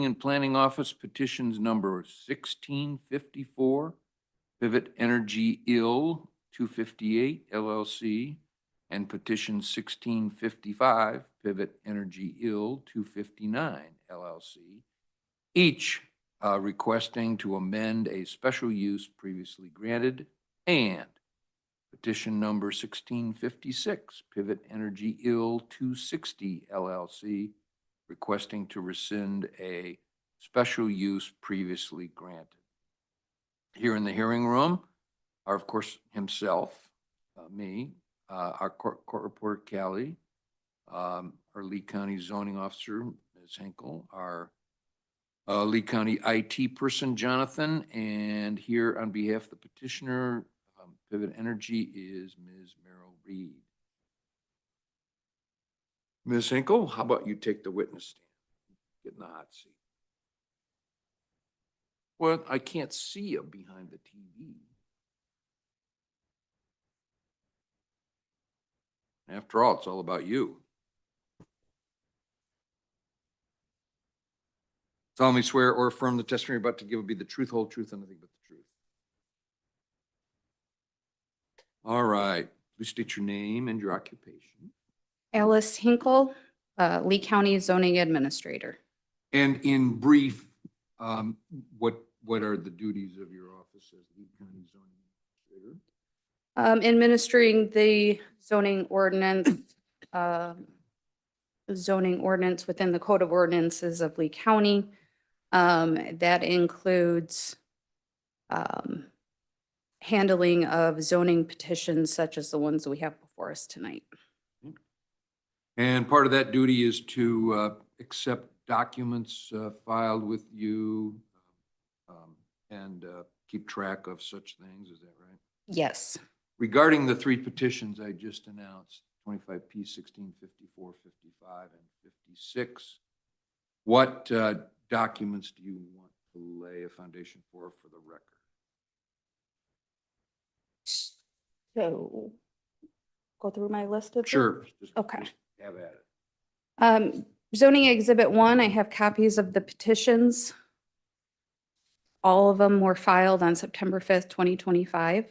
and Planning Office petitions number 1654, Pivot Energy Ill 258 LLC, and petition 1655, Pivot Energy Ill 259 LLC, each requesting to amend a special use previously granted, and petition number 1656, Pivot Energy Ill 260 LLC, requesting to rescind a special use previously granted. Here in the hearing room are, of course, himself, me, our court reporter, Callie, our Lee County zoning officer, Ms. Hinkle, our Lee County IT person, Jonathan, and here on behalf of the petitioner, Pivot Energy, is Ms. Merrill Reed. Ms. Hinkle, how about you take the witness stand? Get in the hot seat. Well, I can't see you behind the TV. After all, it's all about you. Solemnly swear or affirm the testimony you're about to give will be the truth, whole truth, and nothing but the truth. All right. Please state your name and your occupation. Alice Hinkle, Lee County Zoning Administrator. And in brief, what are the duties of your office as Lee County Zoning Administrator? Administering the zoning ordinance within the Code of Ordinances of Lee County. That includes handling of zoning petitions such as the ones that we have before us tonight. And part of that duty is to accept documents filed with you and keep track of such things. Is that right? Yes. Regarding the three petitions I just announced, 25P, 1654, 55, and 56, what documents do you want to lay a foundation for the record? So go through my list of them? Sure. Okay. Just have at it. Zoning Exhibit 1, I have copies of the petitions. All of them were filed on September 5th, 2025.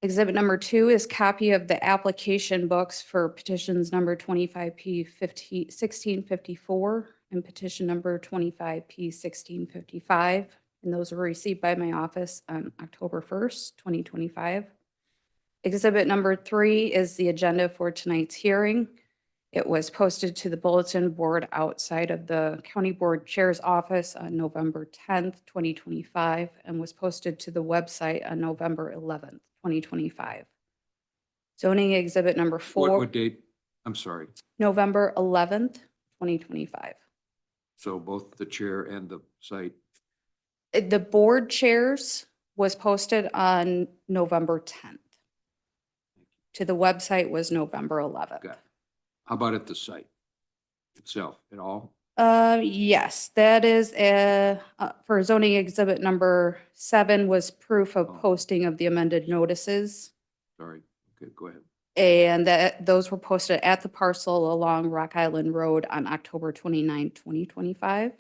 Exhibit number 2 is copy of the application books for petitions number 25P 1654 and petition number 25P 1655. And those were received by my office on October 1st, 2025. Exhibit number 3 is the agenda for tonight's hearing. It was posted to the bulletin board outside of the County Board Chair's office on November 10th, 2025, and was posted to the website on November 11th, 2025. Zoning Exhibit number 4. What date? I'm sorry. November 11th, 2025. So both the chair and the site. The board chairs was posted on November 10th. To the website was November 11th. Got it. How about at the site itself at all? Yes, that is for zoning exhibit number 7 was proof of posting of the amended notices. Sorry. Okay, go ahead. And those were posted at the parcel along Rock Island Road on October 29, 2025.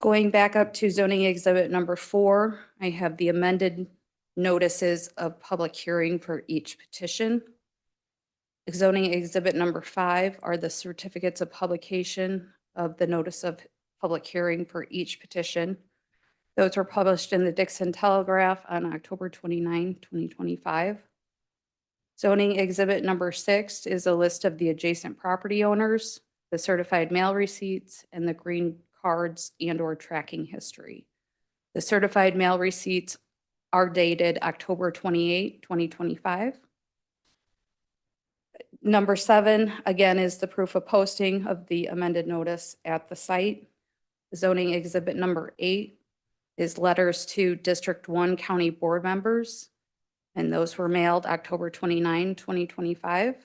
Going back up to zoning exhibit number 4, I have the amended notices of public hearing for each petition. Zoning exhibit number 5 are the certificates of publication of the notice of public hearing for each petition. Those were published in the Dixon Telegraph on October 29, 2025. Zoning exhibit number 6 is a list of the adjacent property owners, the certified mail receipts, and the green cards and/or tracking history. The certified mail receipts are dated October 28, 2025. Number 7, again, is the proof of posting of the amended notice at the site. Zoning exhibit number 8 is letters to District 1 County Board members, and those were mailed October 29, 2025.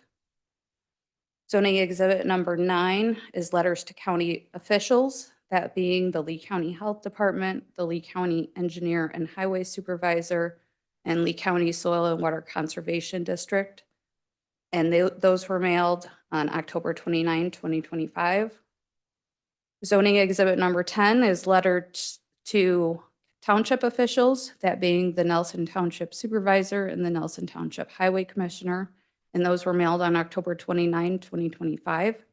Zoning exhibit number 9 is letters to county officials, that being the Lee County Health Department, the Lee County Engineer and Highway Supervisor, and Lee County Soil and Water Conservation District. And those were mailed on October 29, 2025. Zoning exhibit number 10 is lettered to township officials, that being the Nelson Township Supervisor and the Nelson Township Highway Commissioner, and those were mailed on October 29, 2025.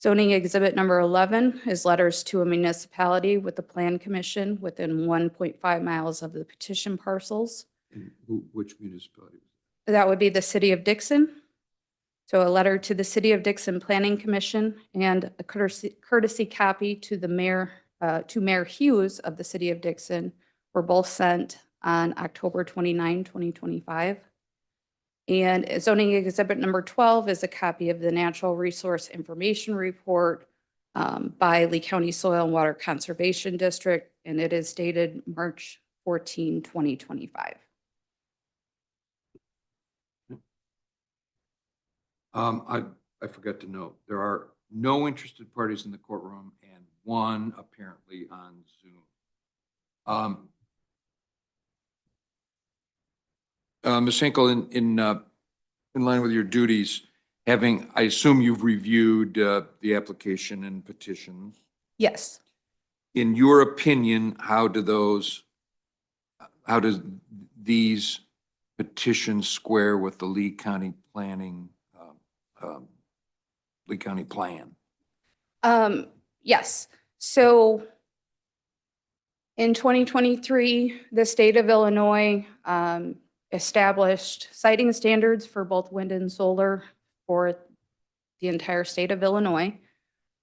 Zoning exhibit number 11 is letters to a municipality with the Plan Commission within 1.5 miles of the petition parcels. And which municipality? That would be the City of Dixon. So a letter to the City of Dixon Planning Commission and a courtesy copy to the mayor, to Mayor Hughes of the City of Dixon were both sent on October 29, 2025. And zoning exhibit number 12 is a copy of the Natural Resource Information Report by Lee County Soil and Water Conservation District, and it is dated March 14, 2025. I forgot to note, there are no interested parties in the courtroom and one apparently on Zoom. Ms. Hinkle, in line with your duties, I assume you've reviewed the application and petitions. Yes. In your opinion, how does these petitions square with the Lee County planning, Lee County plan? Yes. So in 2023, the state of Illinois established siting standards for both wind and solar for the entire state of Illinois.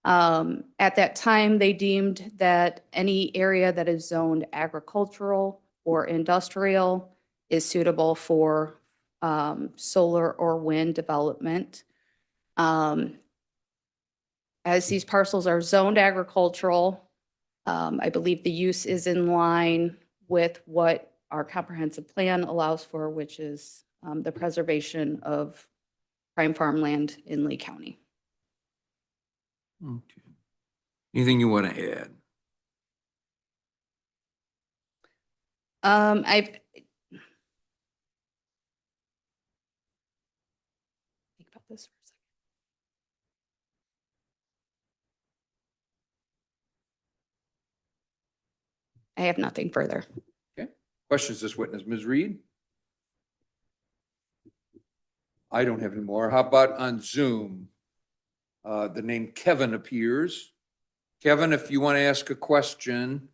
At that time, they deemed that any area that is zoned agricultural or industrial is suitable for solar or wind development. As these parcels are zoned agricultural, I believe the use is in line with what our comprehensive plan allows for, which is the preservation of prime farmland in Lee County. Okay. Anything you want to add? I've think about this for a second. I have nothing further. Okay. Questions, this witness, Ms. Reed? I don't have any more. How about on Zoom? The name Kevin appears. Kevin, if you want to ask a question,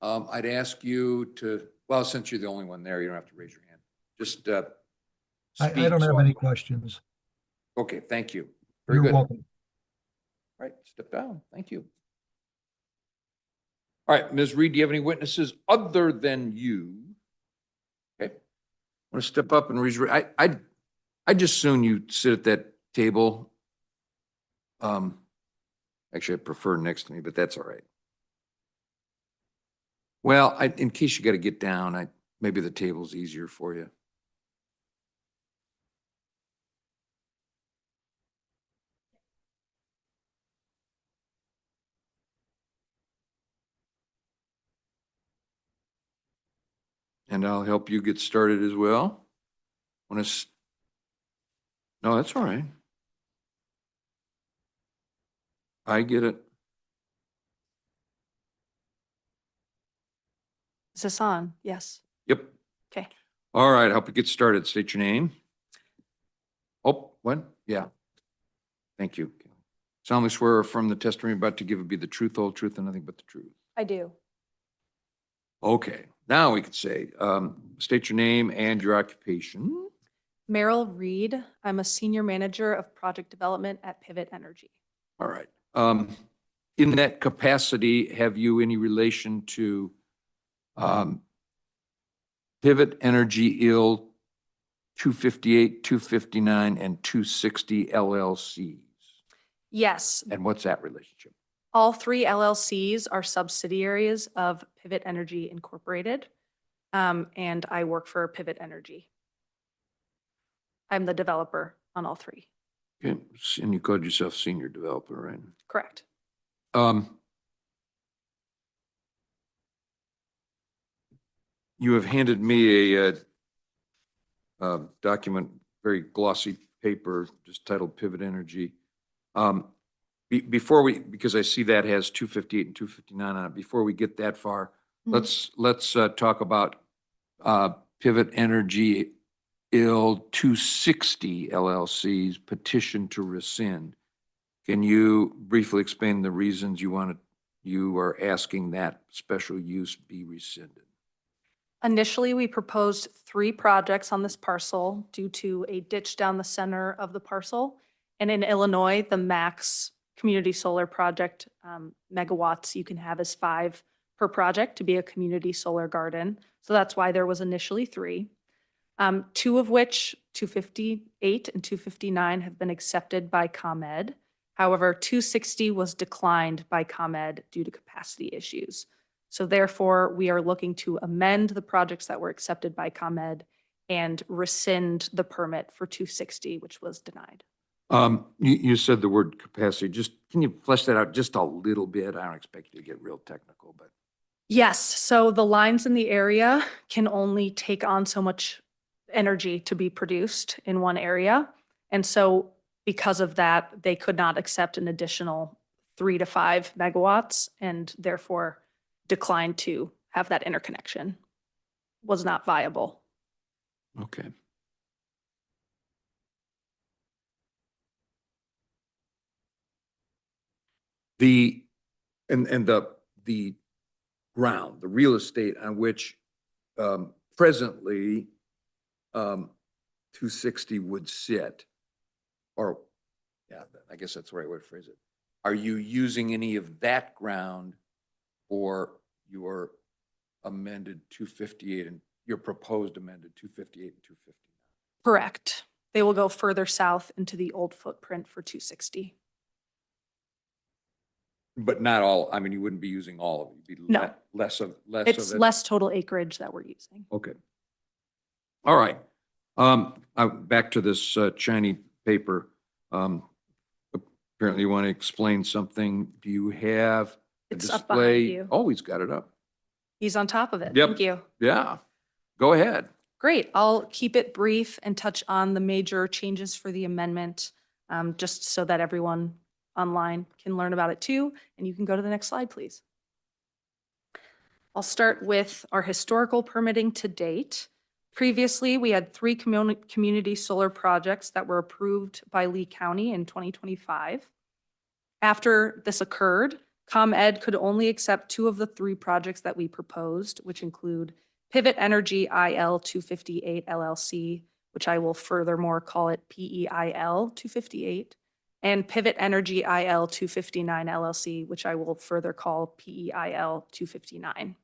I'd ask you to, well, since you're the only one there, you don't have to raise your hand. Just I speak. don't have any questions. Okay, thank you. Very You're good. welcome. All right, step down. Thank you. All right, Ms. Reed, do you have any witnesses other than you? Okay. Want to step up and raise, I'd just soon you sit at that table. Actually, I prefer next to me, but that's all right. Well, in case you got to get down, maybe the table's easier for you. And I'll help you get started as well. No, that's all right. I get it. Is this on? Yes. Yep. Okay. All right, help you get started. State your name. Oh, what? Yeah. Thank you. Solemnly swear or affirm the testimony about to give will be the truth, whole truth, and nothing but the truth. I do. Okay, now we could say, state your name and your occupation. Meryl Reed. I'm a senior manager of project development at Pivot Energy. All right. In that capacity, have you any relation to Pivot Energy IL 258, 259, and 260 LLCs? Yes, And what's that relationship? all three LLCs are subsidiaries of Pivot Energy Incorporated, and I work for Pivot Energy. I'm the developer on all three. Okay, and you called yourself senior developer, right? Correct. You have handed me a document, very glossy paper, just titled Pivot Energy. Before we, because I see that has 258 and 259 on it, before we get that far, Mhm. let's talk about Pivot Energy IL 260 LLC's petition to rescind. Can you briefly explain the reasons you are asking that special use be rescinded? Initially, we proposed 3 projects on this parcel due to a ditch down the center of the parcel. And in Illinois, the max community solar project megawatts you can have is 5 per project to be a community solar garden. So that's why there was initially 3. 2 of which, 258 and 259, have been accepted by ComEd. However, 260 was declined by ComEd due to capacity issues. So therefore, we are looking to amend the projects that were accepted by ComEd and rescind the permit for 260, which was denied. You said the word capacity. Just, can you flesh that out just a little bit? I don't expect you to get real technical, but. Yes, so the lines in the area can only take on so much energy to be produced in one area. And so because of that, they could not accept an additional 3 to 5 megawatts and therefore declined to have that interconnection. Was not viable. Okay. The ground, the real estate on which presently 260 would sit, or, yeah, I guess that's the right way to phrase it. Are you using any of that ground for your amended 258 and your proposed amended 258 and 259? Correct. They will go further south into the old footprint for 260. But not all, I mean, you wouldn't be using all of it. You'd be No. less of It's it. less total acreage that we're using. Okay. All right. Back to this shiny paper. Apparently you want to explain something. Do you have a It's up behind display? you. Oh, he's got it up. He's on top of it. Yep. Thank you. Yeah. Go ahead. Great. I'll keep it brief and touch on the major changes for the amendment, just so that everyone online can learn about it too. And you can go to the next slide, please. I'll start with our historical permitting to date. Previously, we had 3 community solar projects that were approved by Lee County in 2025. After this occurred, ComEd could only accept 2 of the 3 projects that we proposed, which include Pivot Energy IL 258 LLC, which I will furthermore call it PEIL 258, and Pivot Energy IL 259 LLC, which I will further call PEIL 259.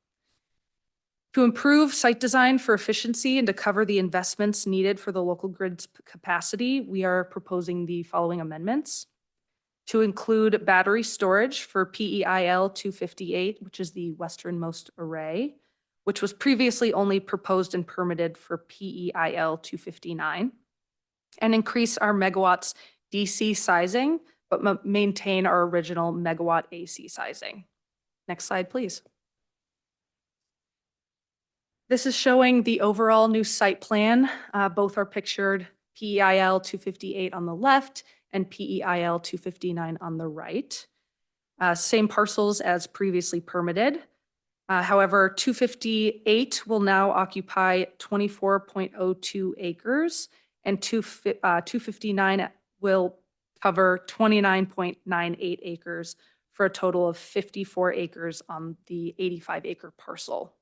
To improve site design for efficiency and to cover the investments needed for the local grid's capacity, we are proposing the following amendments. To include battery storage for PEIL 258, which is the westernmost array, which was previously only proposed and permitted for PEIL 259, and increase our megawatts DC sizing, but maintain our original megawatt AC sizing. Next slide, please. This is showing the overall new site plan. Both are pictured PEIL 258 on the left and PEIL 259 on the right. Same parcels as previously permitted. However, 258 will now occupy 24.02 acres and 259 will cover 29.98 acres for a total of 54 acres on the 85-acre parcel.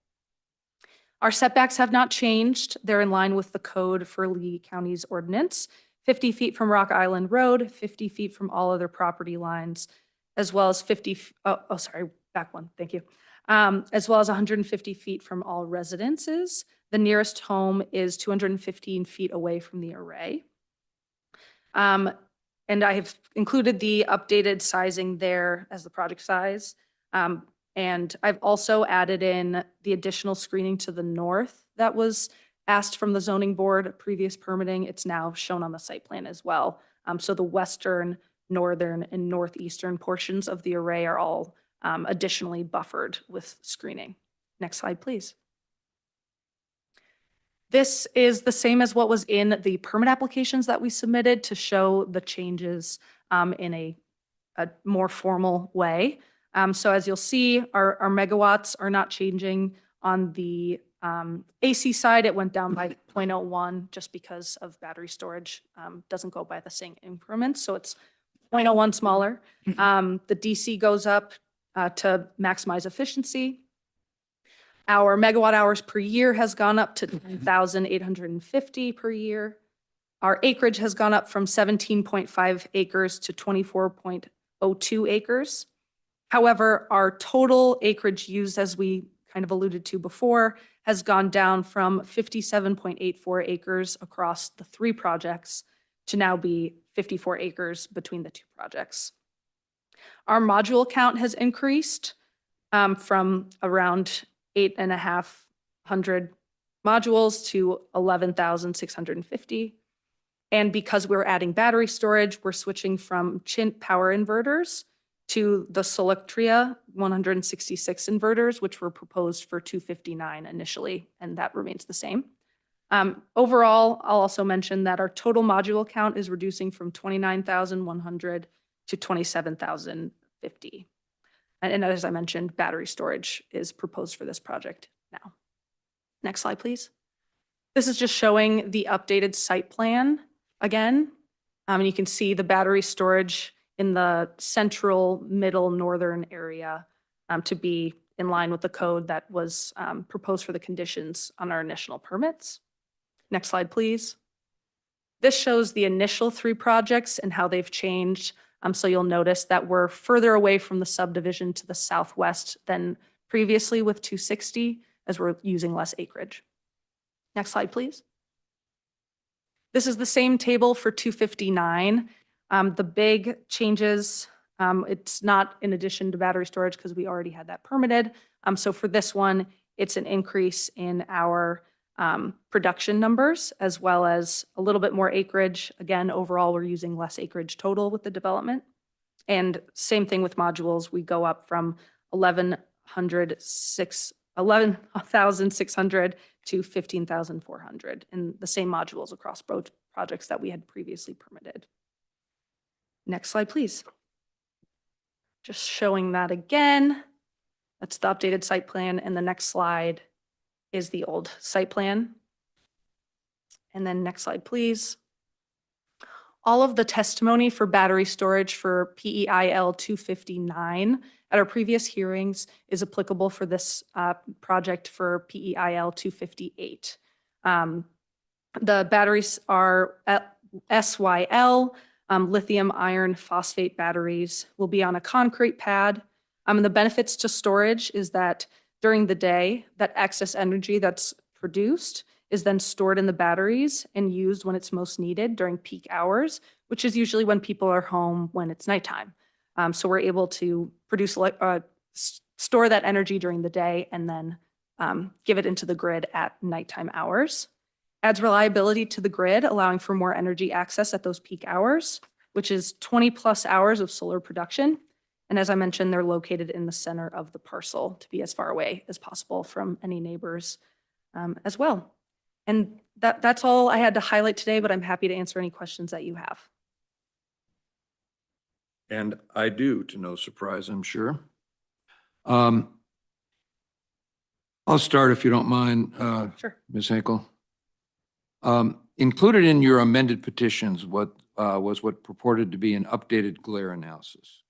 Our setbacks have not changed. They're in line with the code for Lee County's ordinance, 50 feet from Rock Island Road, 50 feet from all other property lines, as well as back one, thank you. As well as 150 feet from all residences. The nearest home is 215 feet away from the array. And I have included the updated sizing there as the project size. And I've also added in the additional screening to the north that was asked from the zoning board, previous permitting. It's now shown on the site plan as well. So the western, northern, and northeastern portions of the array are all additionally buffered with screening. Next slide, please. This is the same as what was in the permit applications that we submitted to show the changes in a a more formal way. So as you'll see, our megawatts are not changing. On the AC side, it went down by 0.01 just because of battery storage. Doesn't go by the same increments, so it's 0.01 smaller. The DC goes up to maximize efficiency. Our megawatt hours per year has gone up to 10,850 per year. Our acreage has gone up from 17.5 acres to 24.02 acres. However, our total acreage used, as we kind of alluded to before, has gone down from 57.84 acres across the 3 projects to now be 54 acres between the 2 projects. Our module count has increased from around 8,500 modules to 11,650. And because we're adding battery storage, we're switching from Chint power inverters to the Solectria 166 inverters, which were proposed for 259 initially, and that remains the same. Overall, I'll also mention that our total module count is reducing from 29,100 to 27,050. And as I mentioned, battery storage is proposed for this project now. Next slide, please. This is just showing the updated site plan again. And you can see the battery storage in the central, middle, northern area to be in line with the code that was proposed for the conditions on our initial permits. Next slide, please. This shows the initial 3 projects and how they've changed. So you'll notice that we're further away from the subdivision to the southwest than previously with 260, as we're using less acreage. Next slide, please. This is the same table for 259. The big changes, it's not in addition to battery storage because we already had that permitted. So for this one, it's an increase in our production numbers, as well as a little bit more acreage. Again, overall, we're using less acreage total with the development. And same thing with modules. We go up from 11,600 to 15,400, and the same modules across both projects that we had previously permitted. Next slide, please. Just showing that again. That's the updated site plan, and the next slide is the old site plan. And then next slide, please. All of the testimony for battery storage for PEIL 259 at our previous hearings is applicable for this project for PEIL 258. The batteries are SYL, lithium iron phosphate batteries, will be on a concrete pad. And the benefits to storage is that during the day, that excess energy that's produced is then stored in the batteries and used when it's most needed during peak hours, which is usually when people are home when it's nighttime. So we're able to produce, store that energy during the day and then give it into the grid at nighttime hours. Adds reliability to the grid, allowing for more energy access at those peak hours, which is 20+ hours of solar production. And as I mentioned, they're located in the center of the parcel to be as far away as possible from any neighbors as well. And that's all I had to highlight today, but I'm happy to answer any questions that you have. And I do, to no surprise, I'm sure. I'll start if you don't mind, Sure. Ms. Hinkle. Included in your amended petitions was what purported to be an updated glare analysis.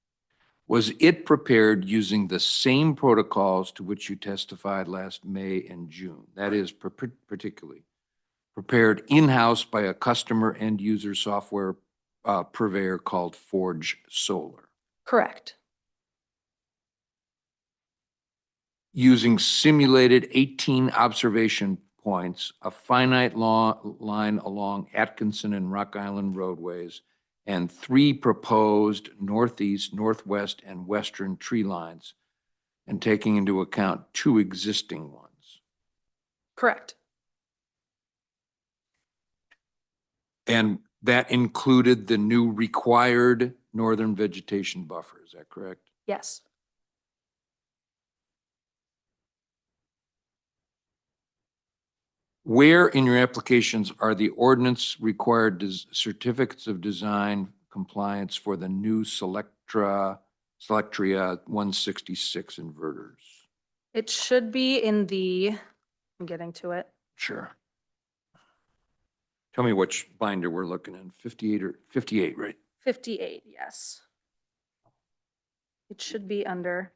Was it prepared using the same protocols to which you testified last May and June? That is, particularly prepared in-house by a customer end user software purveyor called Forge Solar. Correct. Using simulated 18 observation points, a finite line along Atkinson and Rock Island roadways, and 3 proposed northeast, northwest, and western tree lines, and taking into account 2 existing ones. Correct. And that included the new required northern vegetation buffer, is that correct? Yes. Where in your applications are the ordinance required certificates of design compliance for the new Selectria 166 inverters. It should be in the, I'm getting to it. Sure. Tell me which binder we're looking at, 58 or 58, right? 58, yes. It should be under.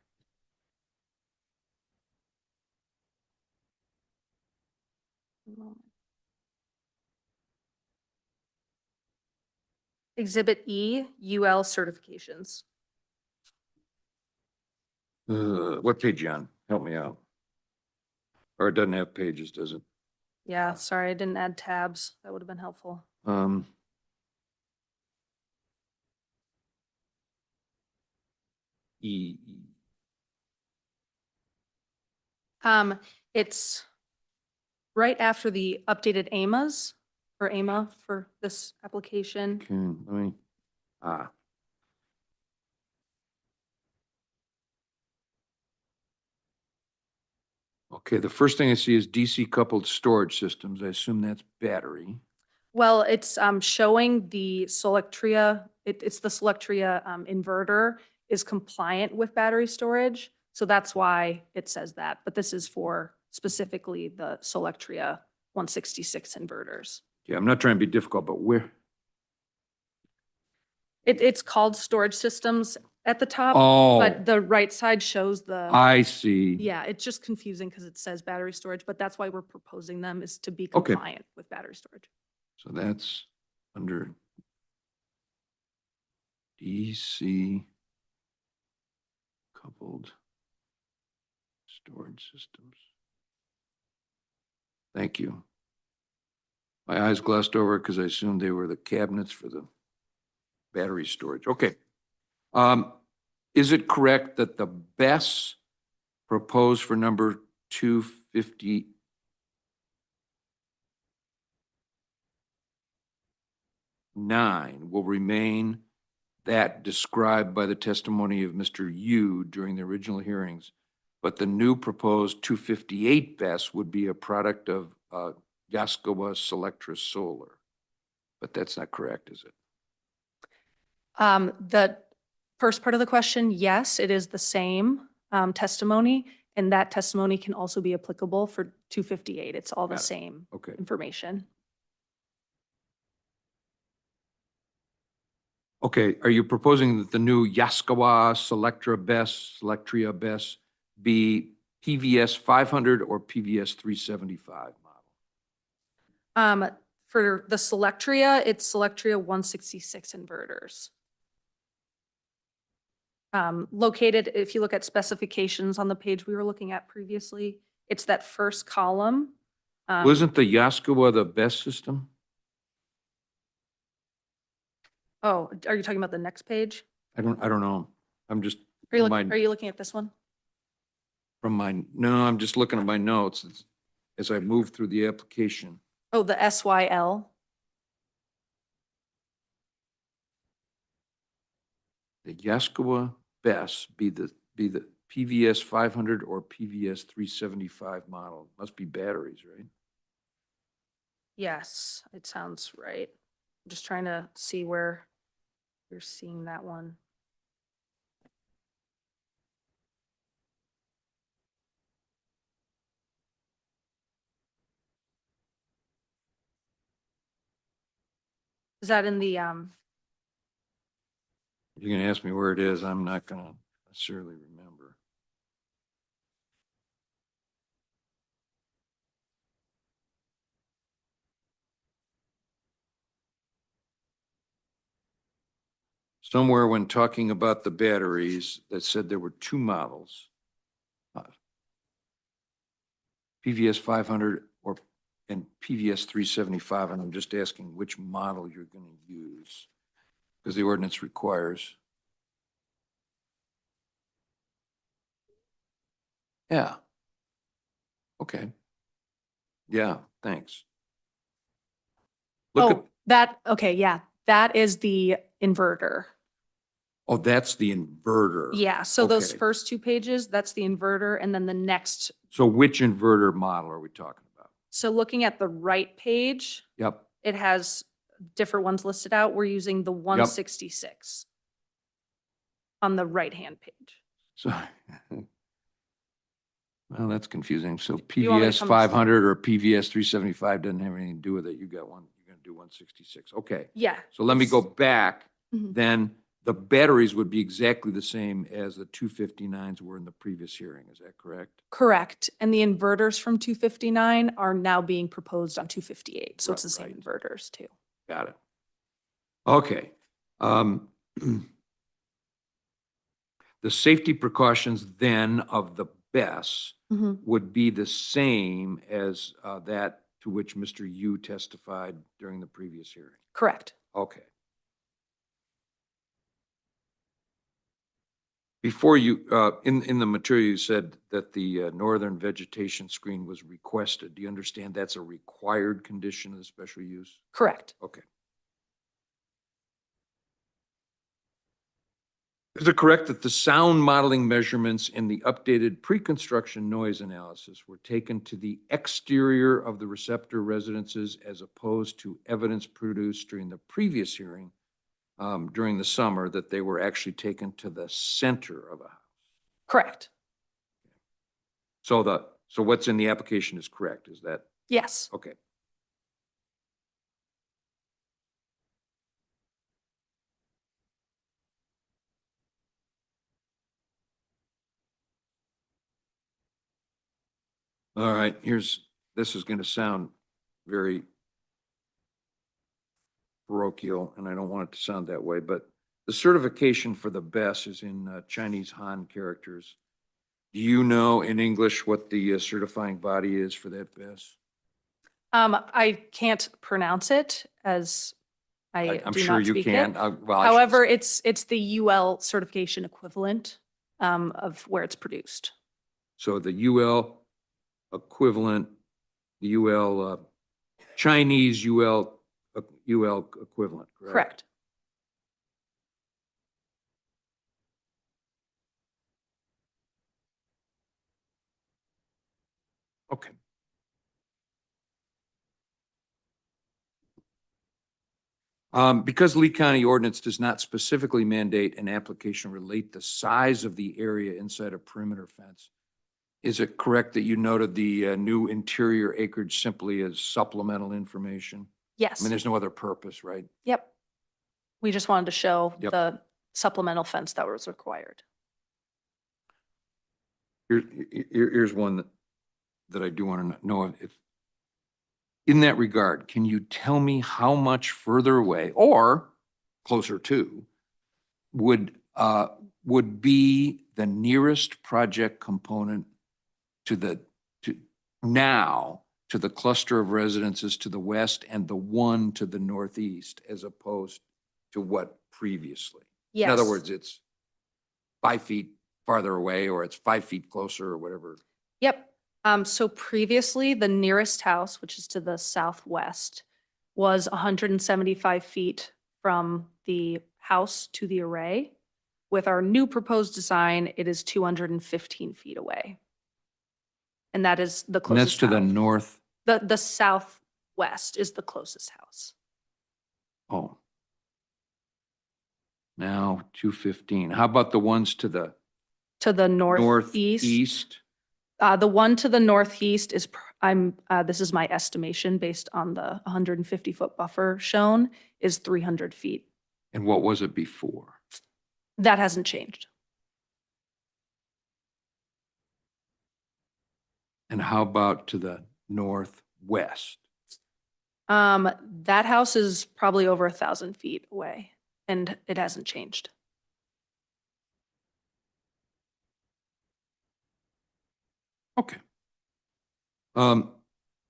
Exhibit E, UL certifications. What page you on? Help me out. Or it doesn't have pages, does it? Yeah, sorry, I didn't add tabs. That would have been helpful. E. It's right after the updated AMAs or AMA for this application. Okay, let me, Okay, the first thing I see is DC coupled storage systems. I assume that's battery. Well, it's showing the Solectria, it's the Solectria inverter is compliant with battery storage. So that's why it says that. But this is for specifically the Solectria 166 inverters. Yeah, I'm not trying to be difficult, but where? It's called storage systems at the top, Oh, but the right side shows the, I see. yeah, it's just confusing because it says battery storage, but that's why we're proposing them is to be Okay. compliant with battery storage. So that's under DC coupled storage systems. Thank you. My eyes glossed over because I assumed they were the cabinets for the battery storage. Okay. Is it correct that the BESS proposed for number 259 will remain that described by the testimony of Mr. Yu during the original hearings, but the new proposed 258 BESS would be a product of Yaskawa Selectra Solar? But that's not correct, is it? The first part of the question, yes, it is the same testimony, and that testimony can also be applicable for 258. It's all the Got it. same Okay. information. Okay, are you proposing that the new Yaskawa Selectria BESS be PVS 500 or PVS 375 model? For the Solectria, it's Solectria 166 inverters. Located, if you look at specifications on the page we were looking at previously, it's that first column. Wasn't the Yaskawa the BESS system? Oh, are you talking about the next page? I don't know. I'm just, Are you, my- are you looking at this one? no, I'm just looking at my notes as I move through the application. Oh, the SYL. The Yaskawa BESS be the PVS 500 or PVS 375 model. Must be batteries, right? Yes, it sounds right. I'm just trying to see where you're seeing that one. Is that in the, You're gonna ask me where it is. I'm not gonna necessarily remember. Somewhere when talking about the batteries, that said there were two models. PVS 500 and PVS 375, and I'm just asking which model you're gonna use, because the ordinance requires. Yeah. Okay. Yeah, thanks. Look at, oh, that, okay, yeah, that is the inverter. oh, that's the inverter. Yeah, so those Okay. first two pages, that's the inverter, and then the next, So which inverter model are we talking about? so looking at the right page, Yep. it has different ones listed out. We're using the 166. on the right-hand page. So, well, that's confusing. So You want me to PVS come- 500 or PVS 375 doesn't have anything to do with it. You got one, you're going to do 166. Okay. Yeah. So let me go it's- back. Mhm. Then the batteries would be exactly the same as the 259s were in the previous hearing. Is that correct? Correct. And the inverters from 259 are now being proposed on 258. So it's the Right, same inverters too. Got it. Okay. The safety precautions then of the BES would be the same as that to which Mr. Yu testified during the previous hearing. Correct. Okay. Before you, in the material, you said that the northern vegetation screen was requested. Do you understand that's a required condition of the special use? Correct. Okay. Is it correct that the sound modeling measurements in the updated pre-construction noise analysis were taken to the exterior of the receptor residences as opposed to evidence produced during the previous hearing during the summer that they were actually taken to the center of a house? Correct. So what's in the application is correct, is that, Yes. okay. All right, this is going to sound very parochial, and I don't want it to sound that way, but the certification for the BES is in Chinese Han characters. Do you know in English what the certifying body is for that BES? I can't pronounce it as I I'm do sure not you speak can. it. Well, I should However, say- it's the UL certification equivalent of where it's produced. So the UL equivalent, the UL, Chinese UL equivalent, correct? Correct. Okay. Because Lee County ordinance does not specifically mandate an application relate the size of the area inside a perimeter fence, is it correct that you noted the new interior acreage simply as supplemental information? I Yes. mean, there's no other purpose, right? Yep. We just wanted to show Yep. the supplemental fence that was required. Here's one that I do want to know if, in that regard, can you tell me how much further away or closer to would be the nearest project component to the cluster of residences to the west and the one to the northeast as opposed to what previously? Yes. In other words, it's 5 feet farther away or it's 5 feet closer or whatever. Yep. So previously, the nearest house, which is to the southwest, was 175 feet from the house to the array. With our new proposed design, it is 215 feet away. And that is the And closest that's to the house. north. The southwest is the closest house. Oh. Now 215. How about the ones to the To the northeast. northeast? The one to the northeast is, this is my estimation based on the 150-foot buffer shown, is 300 feet. And what was it before? That hasn't changed. And how about to the northwest? That house is probably over 1,000 feet away, and it hasn't changed. Okay.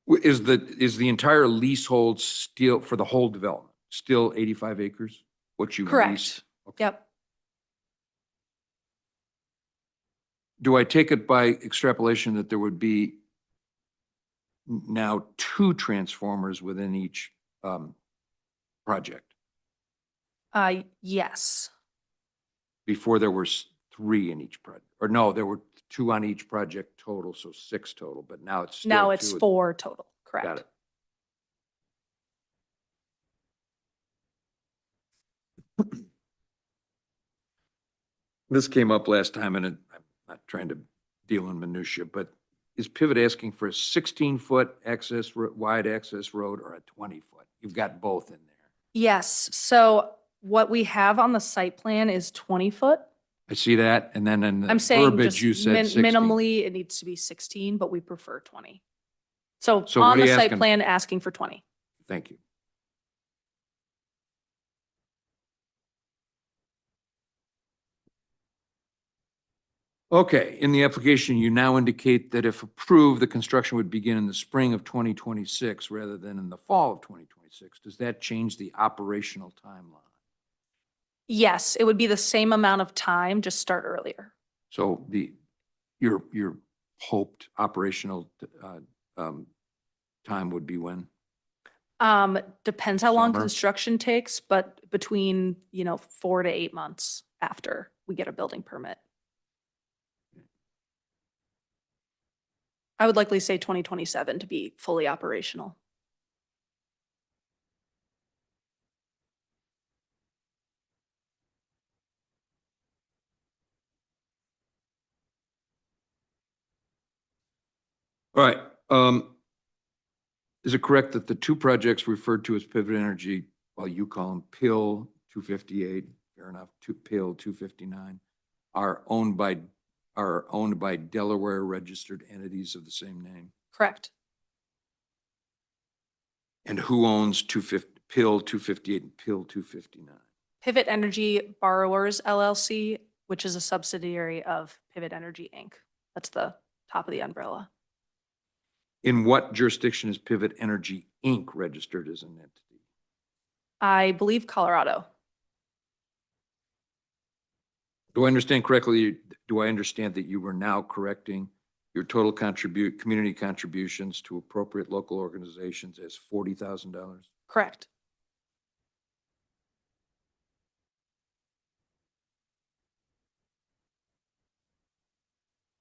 Is the entire leasehold still, for the whole development, still 85 acres? What you Correct. leased? Okay. Yep. Do I take it by extrapolation that there would be now 2 transformers within each project? Yes. Before there were 3 in each project, or no, there were 2 on each project total, so 6 total, but now it's still Now it's 2. 4 total, Got correct? it. This came up last time and I'm not trying to deal in minutia, but is Pivot asking for a 16-foot wide access road or a 20-foot? You've got both in there. Yes, so what we have on the site plan is 20 foot. I see that. And then in the I'm saying verbiage, just you said 16. minimally, it needs to be 16, but we prefer 20. So So what on are the you site asking? plan, asking for 20. Thank you. Okay, in the application, you now indicate that if approved, the construction would begin in the spring of 2026 rather than in the fall of 2026. Does that change the operational timeline? Yes, it would be the same amount of time, just start earlier. So your hoped operational time would be when? Depends how long Summer. construction takes, but between, 4 to 8 months after we get a building permit. I would likely say 2027 to be fully operational. All right. Is it correct that the two projects referred to as Pivot Energy, while you call them PIL 258, fair enough, PIL 259, are owned by Delaware registered entities of the same name? Correct. And who owns PIL 258 and PIL 259? Pivot Energy Borrowers LLC, which is a subsidiary of Pivot Energy Inc. That's the top of the umbrella. In what jurisdiction is Pivot Energy Inc. registered as an entity? I believe Colorado. Do I understand correctly? Do I understand that you were now correcting your total community contributions to appropriate local organizations as $40,000? Correct.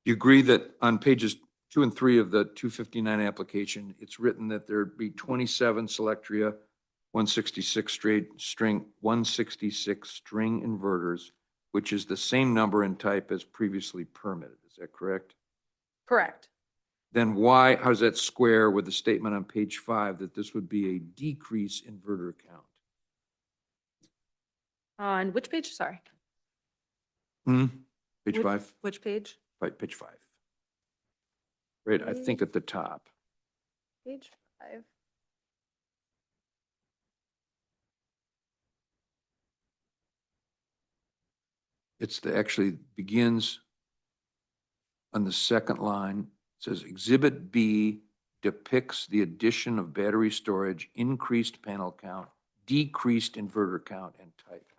You agree that on pages 2 and 3 of the 259 application, it's written that there'd be 27 Selectria 166 string inverters, which is the same number and type as previously permitted. Is that correct? Correct. Then how does that square with the statement on page 5 that this would be a decrease inverter count? On which page? Sorry. Page Which- 5? Which page? Right, page 5. Right, I think at the top. Page 5. Actually begins on the second line. It says Exhibit B depicts the addition of battery storage, increased panel count, decreased inverter count and type.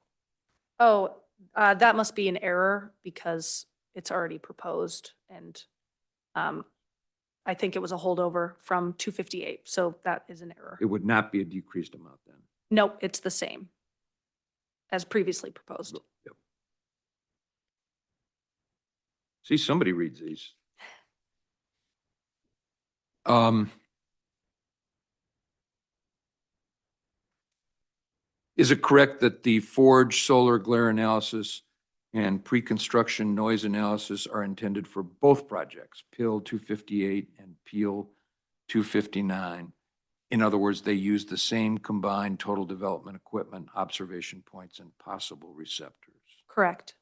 Oh, that must be an error because it's already proposed and I think it was a holdover from 258. So that is an error. It would not be a decreased amount then. Nope, it's the same as previously proposed. Yep. See, somebody reads these. Is it correct that the Forge solar glare analysis and pre-construction noise analysis are intended for both projects, PIL 258 and PIL 259? In other words, they use the same combined total development equipment, observation points, and possible receptors. Correct.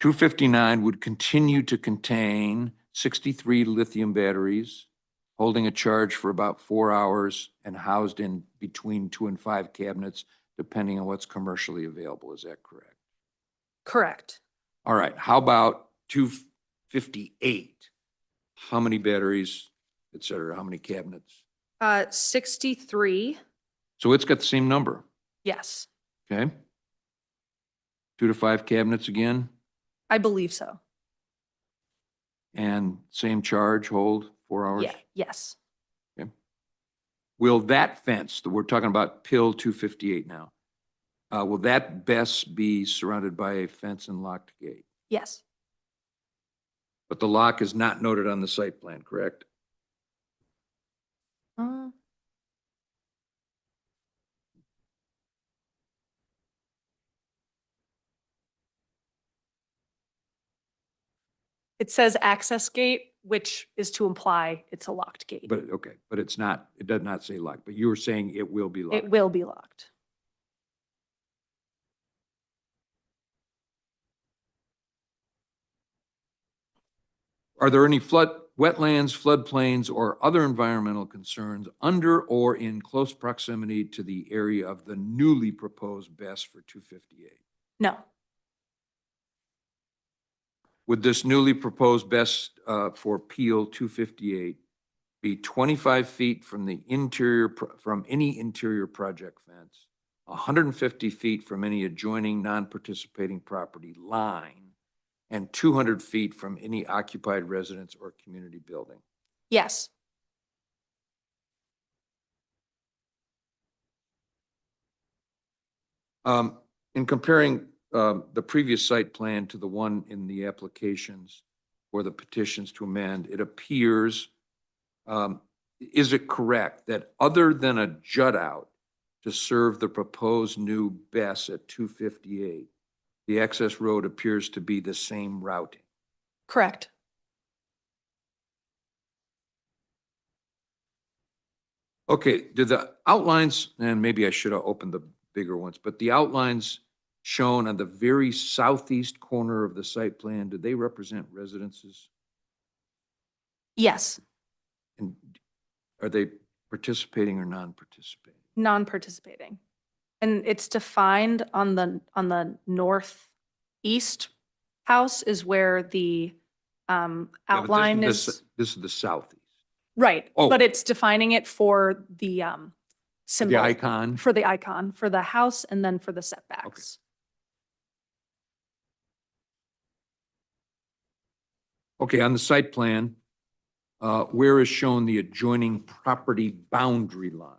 $259 would continue to contain 63 lithium batteries, holding a charge for about 4 hours and housed in between 2 and 5 cabinets, depending on what's commercially available. Is that correct? Correct. All right. How about 258? How many batteries, et cetera? How many cabinets? 63. So it's got the same number. Yes, Okay. 2 to 5 cabinets again, I believe so. and same charge, hold 4 hours. Yeah, yes. Will that fence that we're talking about, PIL 258 now, will that best be surrounded by a fence and locked gate? Yes. But the lock is not noted on the site plan, correct? It says access gate, which is to imply it's a locked gate. But, okay, but it's not, it does not say locked, but you were saying it will be locked. It will be locked. Are there any wetlands, floodplains, or other environmental concerns under or in close proximity to the area of the newly proposed BES for 258? No, Would this newly proposed BES for Peel 258 be 25 feet from the interior, from any interior project fence, 150 feet from any adjoining non-participating property line, and 200 feet from any occupied residence or community building? yes, In comparing the previous site plan to the one in the applications or the petitions to amend, it appears, is it correct that other than a jut out to serve the proposed new BES at 258, the access road appears to be the same routing? correct. Okay, do the outlines, and maybe I should have opened the bigger ones, but the outlines shown on the very southeast corner of the site plan, do they represent residences? Yes, And are they participating or non-participating? non-participating. And it's defined on the northeast house is where the Yeah, but outline this is, this is the southeast. right, Oh. but it's defining it for the The symbol, icon? for the icon, for the house and then for the setbacks. Okay, on the site plan, where is shown the adjoining property boundary line?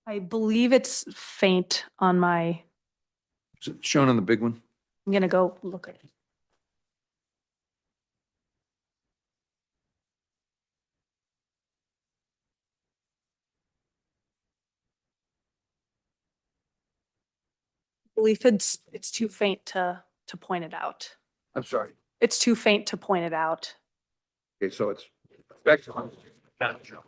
I believe it's faint on my, Is it shown on the big one? I'm gonna go look at it. I believe it's too faint to point it out. I'm sorry. It's too faint to point it out. Okay, so it's effectively not shown.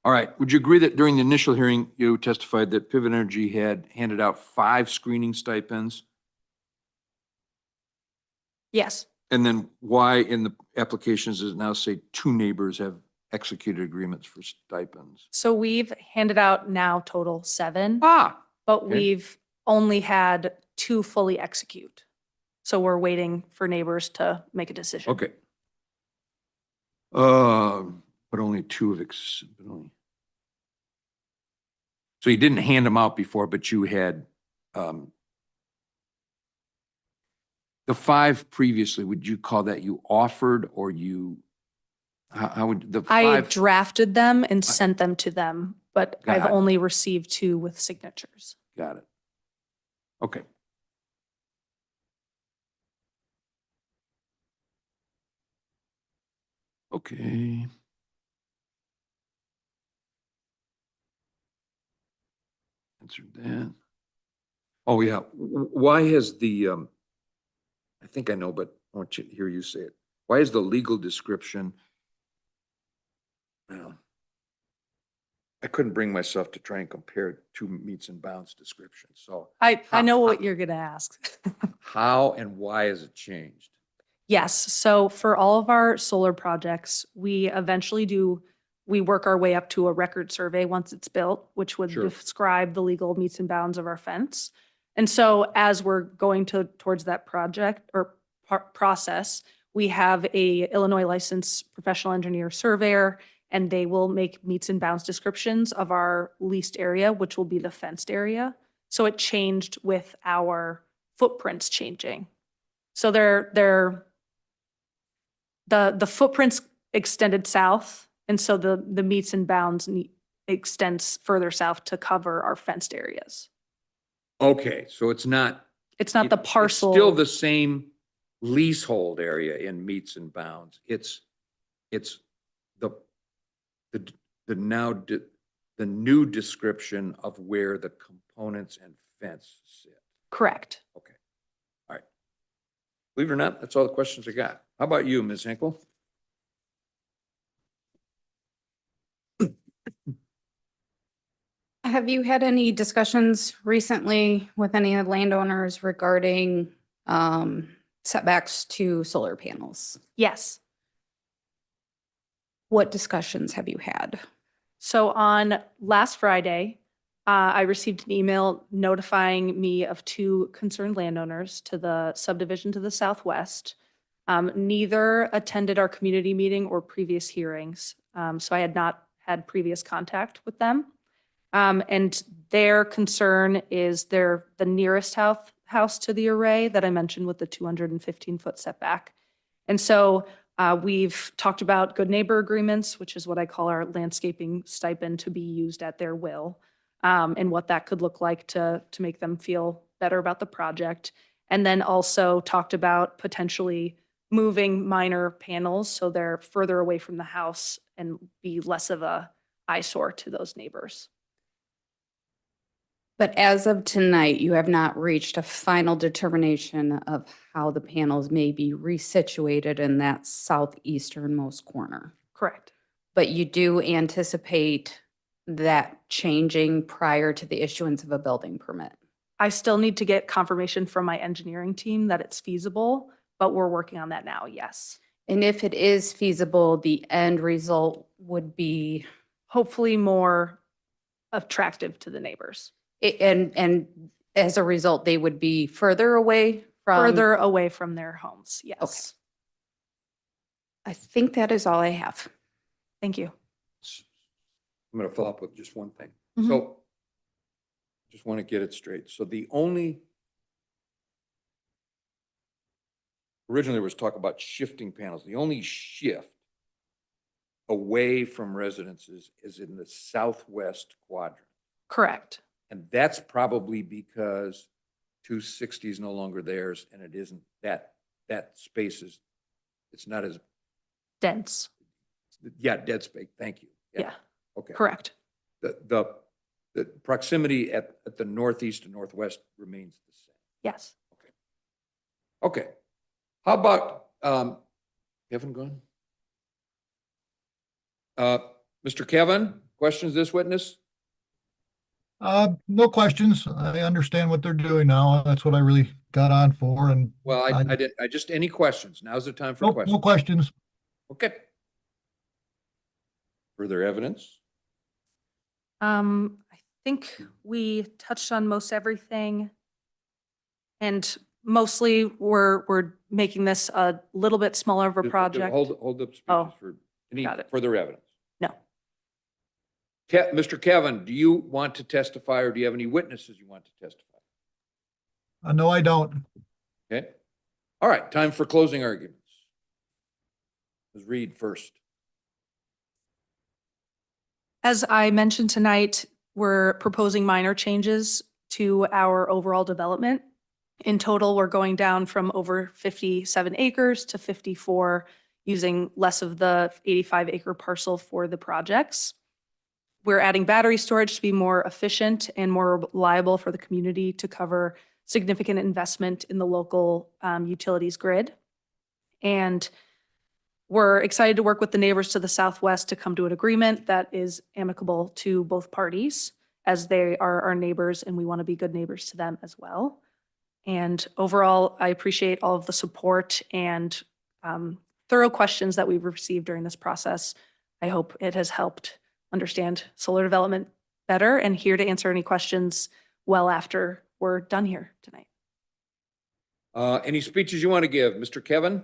All right, would you agree that during the initial hearing, you testified that Pivot Energy had handed out 5 screening stipends? Yes, And then why in the applications does it now say 2 neighbors have executed agreements for stipends? so we've handed out now total 7, Ah, but okay. we've only had 2 fully execute. So we're waiting for neighbors to make a decision. okay. But only 2 have but only. So you didn't hand them out before, but you had, the 5 previously, would you call that you offered or you, how would the I 5? drafted them and sent them to them, but I've Got it. only received 2 with signatures. Got it. Okay. Okay. Answered that. Oh, yeah. Why has the, I think I know, but I want you to hear you say it. Why is the legal description? Well, I couldn't bring myself to try and compare 2 meets and bounds descriptions. So I know what you're gonna ask. how and why has it changed? Yes, so for all of our solar projects, we work our way up to a record survey once it's built, which would Sure. describe the legal meets and bounds of our fence. And so as we're going towards that project or process, we have a Illinois licensed professional engineer surveyor, and they will make meets and bounds descriptions of our leased area, which will be the fenced area. So it changed with our footprints changing. So the footprints extended south, and so the meets and bounds extends further south to cover our fenced areas. Okay, so it's not It's not the It's parcel. still the same leasehold area in meets and bounds. It's the, the now, the new description of where the components and fence sit. Correct. Okay. All right. Believe it or not, that's all the questions I got. How about you, Ms. Hinkle? Have you had any discussions recently with any of the landowners regarding setbacks to solar panels? Yes. What discussions have you had? So on last Friday, I received an email notifying me of 2 concerned landowners to the subdivision to the southwest. Neither attended our community meeting or previous hearings, so I had not had previous contact with them. And their concern is they're the nearest house to the array that I mentioned with the 215-foot setback. And so we've talked about good neighbor agreements, which is what I call our landscaping stipend to be used at their will, and what that could look like to make them feel better about the project. And then also talked about potentially moving minor panels so they're further away from the house and be less of a eyesore to those neighbors. But as of tonight, you have not reached a final determination of how the panels may be resituated in that southeasternmost corner. Correct. But you do anticipate that changing prior to the issuance of a building permit. I still need to get confirmation from my engineering team that it's feasible, but we're working on that now, yes. And if it is feasible, the end result would be, Hopefully more attractive to the neighbors. and as a result, they would be further away from. Further away from their homes, yes. I think that is all I have. Thank you. I'm going to follow up with just one thing. Mhm. So just want to get it straight. So originally there was talk about shifting panels. The only shift away from residences is in the southwest quadrant. Correct. And that's probably because 260 is no longer theirs and it isn't that space is, it's not as, Dense. dead space. Thank you. Yeah, Okay. correct. The proximity at the northeast and northwest remains the same. Yes. Okay. How about, Kevin gone? Mr. Kevin, questions this witness? No questions. I understand what they're doing now. That's what I really got on for, and Well, I didn't, any questions? Now's the time for no questions. questions. Okay. Further evidence? I think we touched on most everything. And mostly we're making this a little bit smaller of a project. Hold up Oh, speeches for any got it. further evidence. No. Mr. Kevin, do you want to testify or do you have any witnesses you want to testify? No, I don't. Okay. All right, time for closing arguments. Ms. Reed first. As I mentioned tonight, we're proposing minor changes to our overall development. In total, we're going down from over 57 acres to 54, using less of the 85-acre parcel for the projects. We're adding battery storage to be more efficient and more reliable for the community to cover significant investment in the local utilities grid. And we're excited to work with the neighbors to the southwest to come to an agreement that is amicable to both parties, as they are our neighbors and we want to be good neighbors to them as well. And overall, I appreciate all of the support and thorough questions that we've received during this process. I hope it has helped understand solar development better, and here to answer any questions well after we're done here tonight. Any speeches you want to give? Mr. Kevin?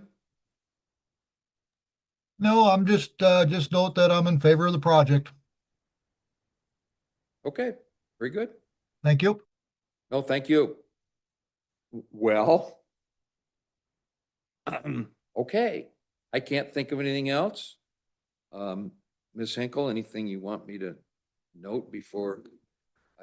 No, I'm just note that I'm in favor of the project. Okay, very good. Thank you. No, thank you. Well, okay. I can't think of anything else. Ms. Hinkle, anything you want me to note before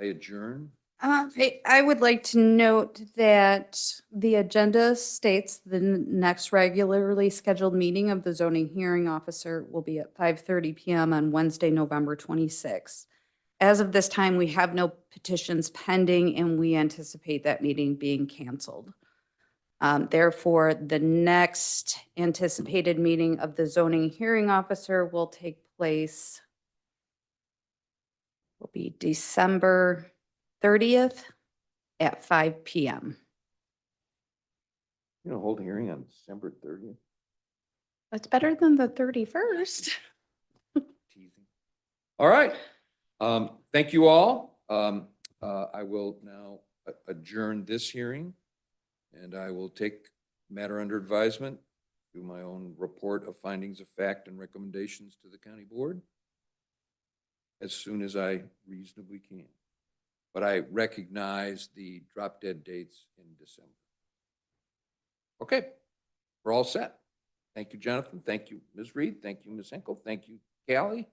I adjourn? I would like to note that the agenda states the next regularly scheduled meeting of the zoning hearing officer will be at 5:30 PM on Wednesday, November 26th. As of this time, we have no petitions pending, and we anticipate that meeting being canceled. Therefore, the next anticipated meeting of the zoning hearing officer will take place will be December 30th at 5 PM. You know, hold a hearing on December 30th. That's better than the 31st. Teasing. All right. Thank you all. I will now adjourn this hearing, and I will take matter under advisement, do my own report of findings of fact and recommendations to the county board as soon as I reasonably can. But I recognize the drop dead dates in December. Okay, we're all set. Thank you, Jonathan. Thank you, Ms. Reed. Thank you, Ms. Henkel. Thank you, Callie.